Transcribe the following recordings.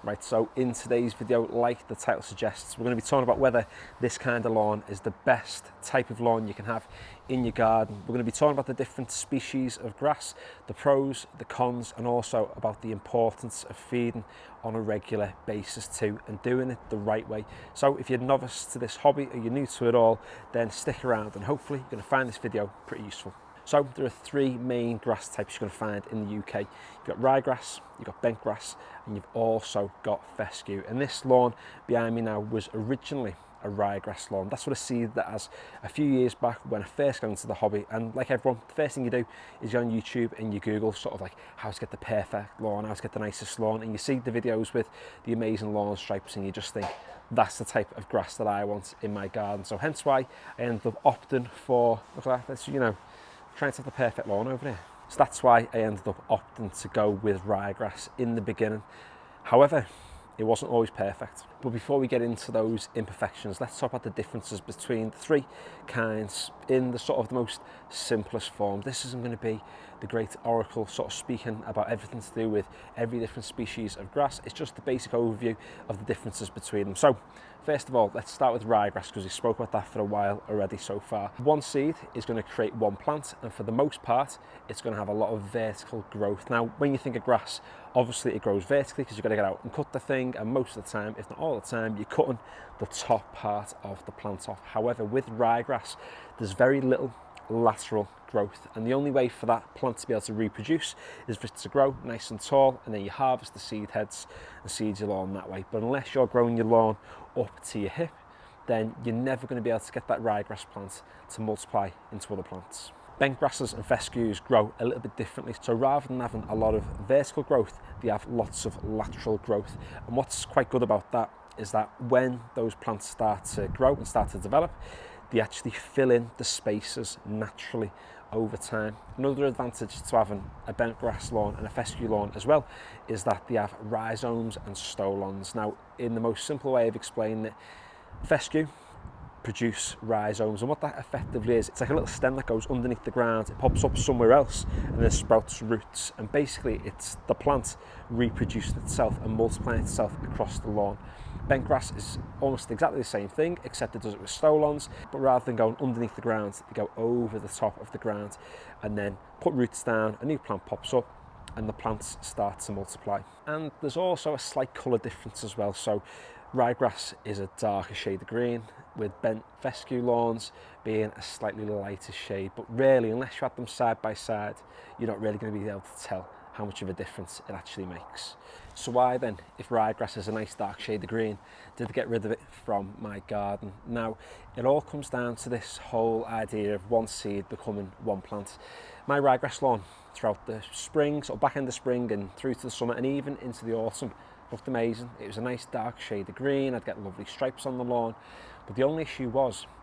Right, so in today's video, like the title suggests, we're going to be talking about whether this kind of lawn is the best type of lawn you can have in your garden. We're going to be talking about the different species of grass, the pros, the cons, and also about the importance of feeding on a regular basis too, and doing it the right way. So if you're a novice to this hobby or you're new to it all, then stick around and hopefully you're going to find this video pretty useful. So there are three main grass types you're going to find in the UK. You've got ryegrass, you've got bent grass, and you've also got fescue. And this lawn behind me now was originally a ryegrass lawn. That's what I seeded that as a few years back when I first got into the hobby. And like everyone, the first thing you do is go on YouTube and you Google sort of like how to get the perfect lawn, how to get the nicest lawn, and you see the videos with the amazing lawn stripes and you just think, that's the type of grass that I want in my garden. So hence why I ended up opting for, look at that, that's, you know, trying to have the perfect lawn over here. So that's why I ended up opting to go with ryegrass in the beginning. However, it wasn't always perfect. But before we get into those imperfections, let's talk about the differences between the three kinds in the sort of the most simplest form. This isn't going to be the great oracle sort of speaking about everything to do with every different species of grass. It's just the basic overview of the differences between them. So first of all, let's start with ryegrass because we spoke about that for a while already so far. One seed is going to create one plant, and for the most part, it's going to have a lot of vertical growth. Now, when you think of grass, obviously it grows vertically because you've got to get out and cut the thing, and most of the time, if not all the time, you're cutting the top part of the plant off. However, with ryegrass, there's very little lateral growth, and the only way for that plant to be able to reproduce is for it to grow nice and tall, and then you harvest the seed heads and seed your lawn that way. But unless you're growing your lawn up to your hip, then you're never going to be able to get that ryegrass plant to multiply into other plants. Bent grasses and fescues grow a little bit differently. So rather than having a lot of vertical growth, they have lots of lateral growth. And what's quite good about that is that when those plants start to grow and start to develop, they actually fill in the spaces naturally over time. Another advantage to having a bent grass lawn and a fescue lawn as well is that they have rhizomes and stolons. Now, in the most simple way of explaining it, fescue produce rhizomes, and what that effectively is, it's like a little stem that goes underneath the ground, it pops up somewhere else and then sprouts roots, and basically it's the plant reproducing itself and multiplying itself across the lawn. Bent grass is almost exactly the same thing, except it does it with stolons, but rather than going underneath the ground, they go over the top of the ground and then put roots down, a new plant pops up and the plants start to multiply. And there's also a slight colour difference as well. So ryegrass is a darker shade of green, with bent fescue lawns being a slightly lighter shade. But really, unless you have them side by side, you're not really going to be able to tell how much of a difference it actually makes. So why then, if ryegrass is a nice dark shade of green, did I get rid of it from my garden? Now, it all comes down to this whole idea of one seed becoming one plant. My ryegrass lawn throughout the spring, sort of back end of spring and through to the summer and even into the autumn, looked amazing. It was a nice dark shade of green, I'd get lovely stripes on the lawn. But the only issue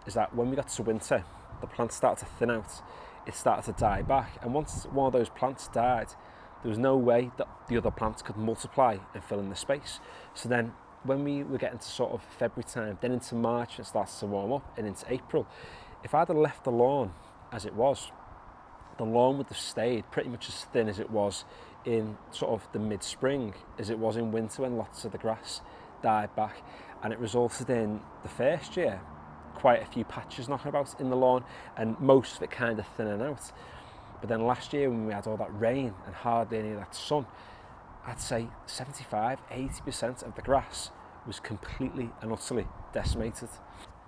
is that when we got to winter, the plants started to thin out, it started to die back. And once one of those plants died, there was no way that the other plants could multiply and fill in the space. So then when we were getting to sort of February time, then into March, it starts to warm up, and into April, if I'd have left the lawn as it was, the lawn would have stayed pretty much as thin as it was in sort of the mid-spring as it was in winter when lots of the grass died back, and it resulted in the first year quite a few patches knocking about in the lawn and most of it kind of thinning out. But then last year when we had all that rain and hardly any of that sun, I'd say 75-80% of the grass was completely and utterly decimated.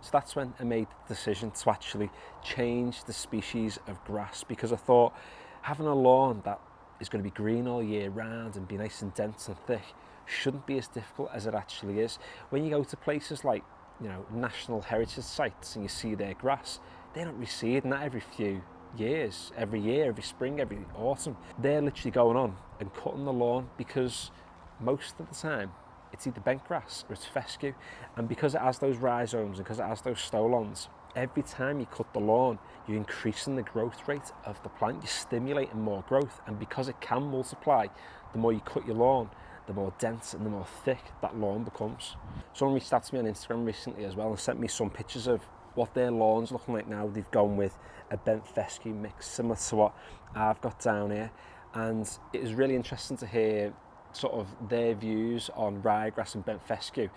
So that's when I made the decision to actually change the species of grass, because I thought having a lawn that is going to be green all year round and be nice and dense and thick shouldn't be as difficult as it actually is. When you go to places like, you know, national heritage sites and you see their grass, they don't reseed, not every few years, every year, every spring, every autumn. They're literally going on and cutting the lawn because most of the time it's either bent grass or it's fescue, and because it has those rhizomes and because it has those stolons, every time you cut the lawn, you're increasing the growth rate of the plant, you're stimulating more growth, and because it can multiply, the more you cut your lawn, the more dense and the more thick that lawn becomes. Someone reached out to me on Instagram recently as well and sent me some pictures of what their lawn's looking like now. They've gone with a bent fescue mix similar to what I've got down here, and it was really interesting to hear sort of their views on ryegrass and bent fescue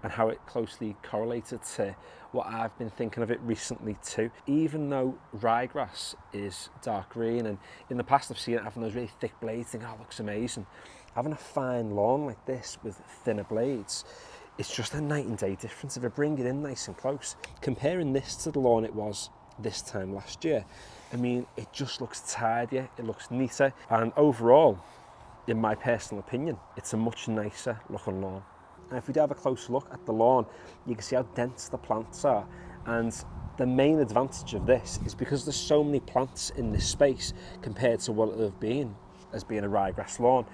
and how it closely correlated to what I've been thinking of it recently too. Even though ryegrass is dark green, and in the past I've seen it having those really thick blades, thinking, oh, it looks amazing. Having a fine lawn like this with thinner blades, it's just a night and day difference. If I bring it in nice and close, comparing this to the lawn it was this time last year, I mean, it just looks tidier, it looks neater, and overall, in my personal opinion, it's a much nicer looking lawn. And if we do have a closer look at the lawn, you can see how dense the plants are. And the main advantage of this is because there's so many plants in this space compared to what it would have been as being a ryegrass lawn.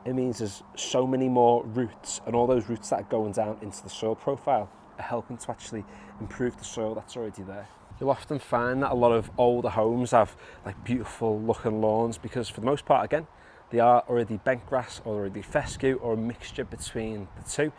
It means there's so many more roots, and all those roots that are going down into the soil profile are helping to actually improve the soil that's already there. You'll often find that a lot of older homes have like beautiful looking lawns because for the most part, again, they are already bent grass or already fescue or a mixture between the two.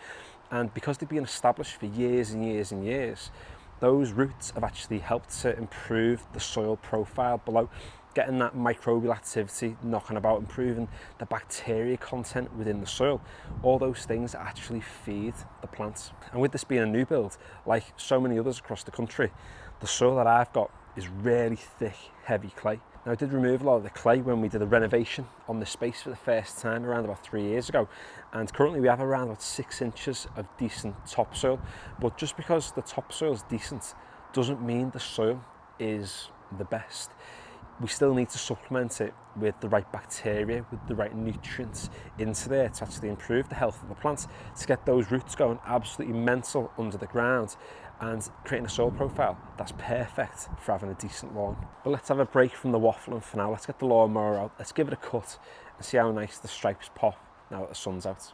And because they've been established for years and years and years, those roots have actually helped to improve the soil profile below, getting that microbial activity knocking about, improving the bacteria content within the soil. All those things actually feed the plants. And with this being a new build, like so many others across the country, the soil that I've got is really thick, heavy clay. Now, I did remove a lot of the clay when we did a renovation on the space for the first time around about 3 years ago, and currently we have around about 6 inches of decent topsoil. But just because the topsoil is decent doesn't mean the soil is the best. We still need to supplement it with the right bacteria, with the right nutrients into there to actually improve the health of the plants, to get those roots going absolutely mental under the ground and creating a soil profile that's perfect for having a decent lawn. But let's have a break from the waffling for now. Let's get the lawnmower out, let's give it a cut and see how nice the stripes pop now that the sun's out.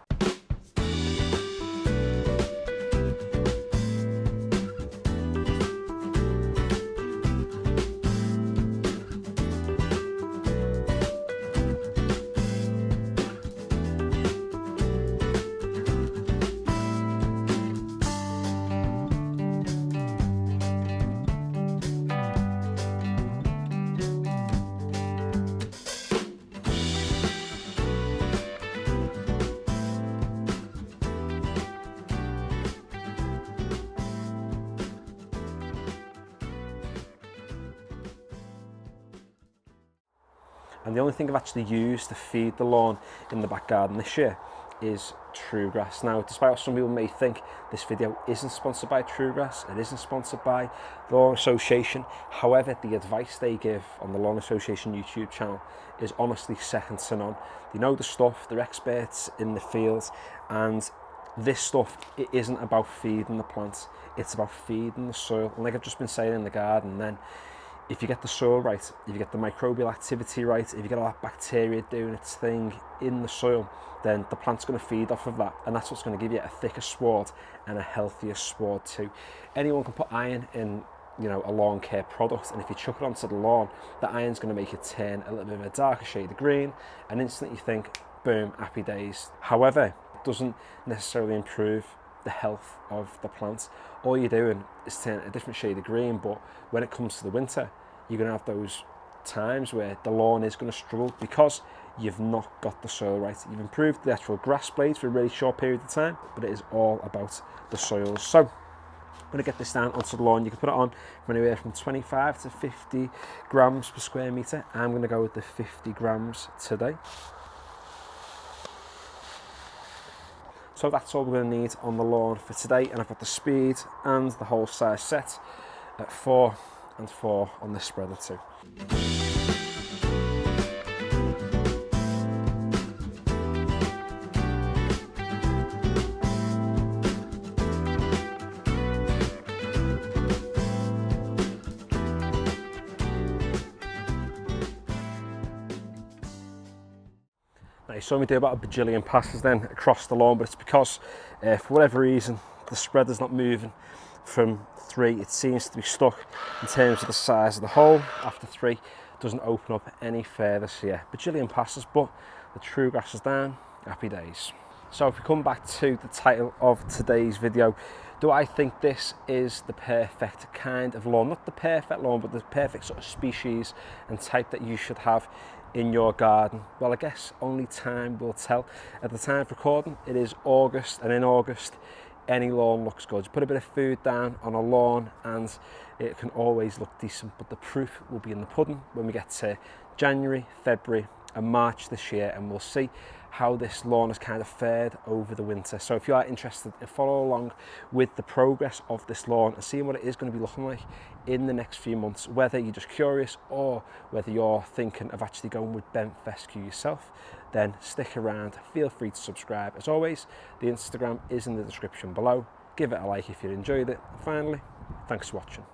And the only thing I've actually used to feed the lawn in the back garden this year is True Grass. Now, despite what some people may think, this video isn't sponsored by True Grass, it isn't sponsored by the Lawn Association. However, the advice they give on the Lawn Association YouTube channel is honestly second to none. They know the stuff, they're experts in the field, and this stuff, it isn't about feeding the plants, it's about feeding the soil. And like I've just been saying in the garden then, if you get the soil right, if you get the microbial activity right, if you get all that bacteria doing its thing in the soil, then the plant's going to feed off of that, and that's what's going to give you a thicker sward and a healthier sward too. Anyone can put iron in, you know, a lawn care product, and if you chuck it onto the lawn, the iron's going to make it turn a little bit of a darker shade of green, and instantly you think, boom, happy days. However, it doesn't necessarily improve the health of the plant. All you're doing is turn a different shade of green, but when it comes to the winter, you're going to have those times where the lawn is going to struggle because you've not got the soil right. You've improved the actual grass blades for a really short period of time, but it is all about the soils. So I'm going to get this down onto the lawn. You can put it on from anywhere from 25 to 50 grams per square metre. I'm going to go with the 50 grams today. So that's all we're going to need on the lawn for today, and I've got the speed and the whole size set at 4 and 4 on this spreader too. Now, you saw me do about a bajillion passes then across the lawn, but it's because for whatever reason the spreader's not moving from 3. It seems to be stuck in terms of the size of the hole. After 3 doesn't open up any further, so yeah, bajillion passes, but the True Grass is down, happy days. So if we come back to the title of today's video, do I think this is the perfect kind of lawn? Not the perfect lawn, but the perfect sort of species and type that you should have in your garden? Well, I guess only time will tell. At the time of recording, it is August, and in August, any lawn looks good. You put a bit of food down on a lawn and it can always look decent, but the proof will be in the pudding when we get to January, February and March this year, and we'll see how this lawn has kind of fared over the winter. So if you are interested, follow along with the progress of this lawn and seeing what it is going to be looking like in the next few months, whether you're just curious or whether you're thinking of actually going with bent fescue yourself, then stick around. Feel free to subscribe. As always, the Instagram is in the description below. Give it a like if you enjoyed it. And finally, thanks for watching.